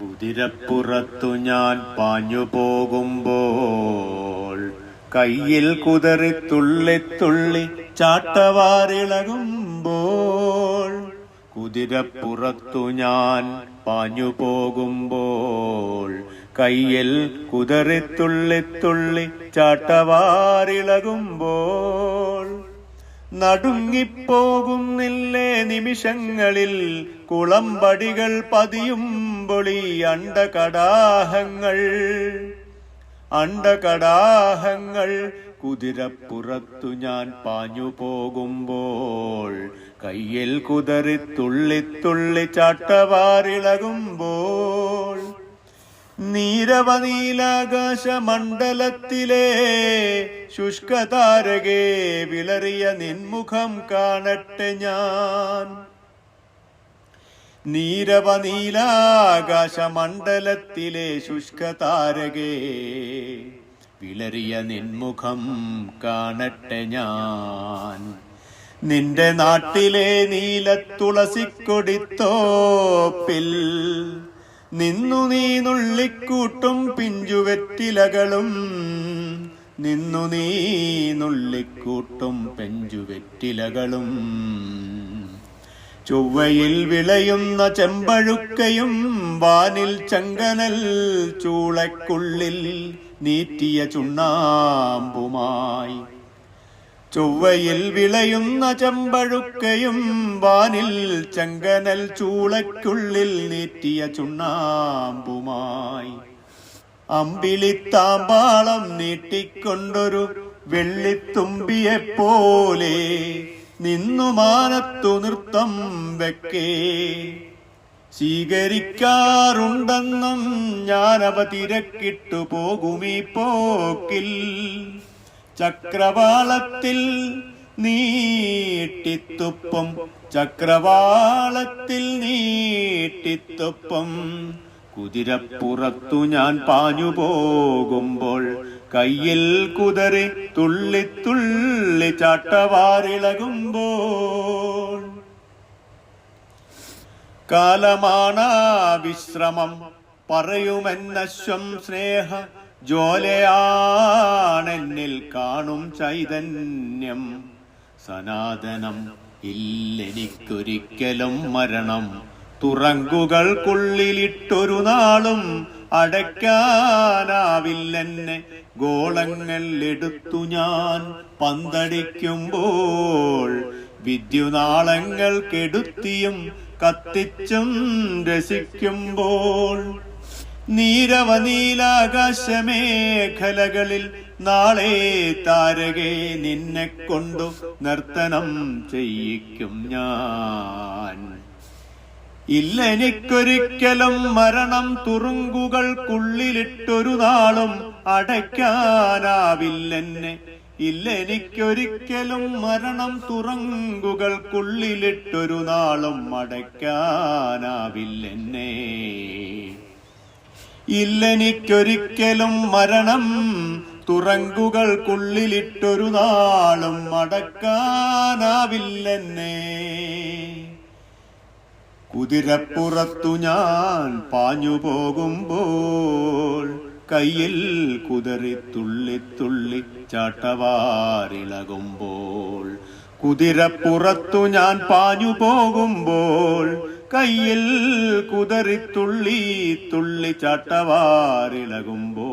കുതിരപ്പുറത്തു ഞാൻ പാഞ്ഞു പോകുമ്പോൾ കയ്യിൽ കുതറി തുള്ളി തുള്ളി ചാട്ടവാറിളകുമ്പോൾ കുതിരപ്പുറത്തു ഞാൻ പാഞ്ഞു പോകുമ്പോൾ കയ്യിൽ കുതറി തുള്ളി തുള്ളി ചാട്ടവാറിളകുമ്പോൾ നടുങ്ങിപ്പോകുന്നില്ലേ നിമിഷങ്ങളിൽ കുളമ്പടികൾ പതിയുമ്പൊളി അണ്ടകടാഹങ്ങൾ കുതിരപ്പുറത്തു ഞാൻ പാഞ്ഞു പോകുമ്പോൾ കയ്യിൽ കുതറി തുള്ളി തുള്ളി ചാട്ടവാറിളകുമ്പോൾ നീരവനീലാകാശമണ്ഡലത്തിലെ ശുഷ്കതാരകേ വിളറിയ നിൻമുഖം കാണട്ടെ ഞാൻ. നീരവനീലാകാശമണ്ഡലത്തിലെ ശുഷ്കതാരകേ വിളറിയ നിൻമുഖം കാണട്ടെ ഞാൻ. നിന്റെ നാട്ടിലെ നീലത്തുളസിക്കൊടിത്തോപ്പിൽ നിന്നു നീ നുള്ളിക്കൂട്ടും പിഞ്ചുവെറ്റിലകളും ചൊവ്വയിൽ വിളയുന്ന ചെമ്പഴുക്കയും വാനിൽ ചങ്കനൽ ചൂളക്കുള്ളിൽ നീറ്റിയ ചുണ്ണാമ്പുമായി. ചൊവ്വയിൽ വിളയുന്ന ചെമ്പഴുക്കയും വാനിൽ ചങ്കനൽ ചൂളക്കുള്ളിൽ നീറ്റിയ ചുണ്ണാമ്പുമായി. അമ്പിളിത്താമ്പാളം നീട്ടിക്കൊണ്ടൊരു വെള്ളിത്തുമ്പിയെപ്പോലെ നിന്നു മാനത്തു നൃത്തം വെക്കേ. സ്വീകരിക്കാറുണ്ടെന്നും ഞാനവ തിരക്കിട്ടു പോകുമീ പോക്കിൽ. ചക്രവാളത്തിൽ നീട്ടിത്തുപ്പം കുതിരപ്പുറത്തു ഞാൻ പാഞ്ഞു പോകുമ്പോൾ കയ്യിൽ കുതറി തുള്ളി തുള്ളി ചാട്ടവാറിളകുമ്പോൾ. കാലമാണാ വിശ്രമം പറയുമെന്നശ്വം സ്നേഹ ജ്വാലയാണെന്നിൽ കാണും ചൈതന്യം സനാതനം. ഇല്ലെനിക്കൊരിക്കലും മരണം തുറങ്കുകൾക്കുള്ളിലിട്ടൊരു നാളും അടയ്ക്കാനാവില്ലെന്നെ. ഗോളങ്ങൾ എടുത്തു ഞാൻ പന്തടിക്കുമ്പോൾ വിദ്യുനാളങ്ങൾ കെടുത്തിയും കത്തിച്ചും രസിക്കുമ്പോൾ. നീരവനീലാകാശമേഖലകളിൽ നാളെ താരകേ നിന്നെ കൊണ്ടു നർത്തനം ചെയ്യിക്കും ഞാൻ. ഇല്ലെനിക്കൊരിക്കലും മരണം തുറുങ്കുകൾക്കുള്ളിലിട്ടൊരു നാളും അടയ്ക്കാനാവില്ലെന്നെ. ഇല്ലെനിക്കൊരിക്കലും മരണം തുറങ്കുകൾക്കുള്ളിലിട്ടൊരു നാളും അടയ്ക്കാനാവില്ലെന്നെ. ഇല്ലെനിക്കൊരിക്കലും മരണം തുറങ്കുകൾക്കുള്ളിലിട്ടൊരു നാളും അടയ്ക്കാനാവില്ലെന്നെ. കുതിരപ്പുറത്തു ഞാൻ പാഞ്ഞു പോകുമ്പോൾ കയ്യിൽ കുതറി തുള്ളി തുള്ളി ചാട്ടവാറിളകുമ്പോൾ. കുതിരപ്പുറത്തു ഞാൻ പാഞ്ഞു പോകുമ്പോൾ കയ്യിൽ കുതറി തുള്ളി തുള്ളി ചാട്ടവാറിളകുമ്പോൾ.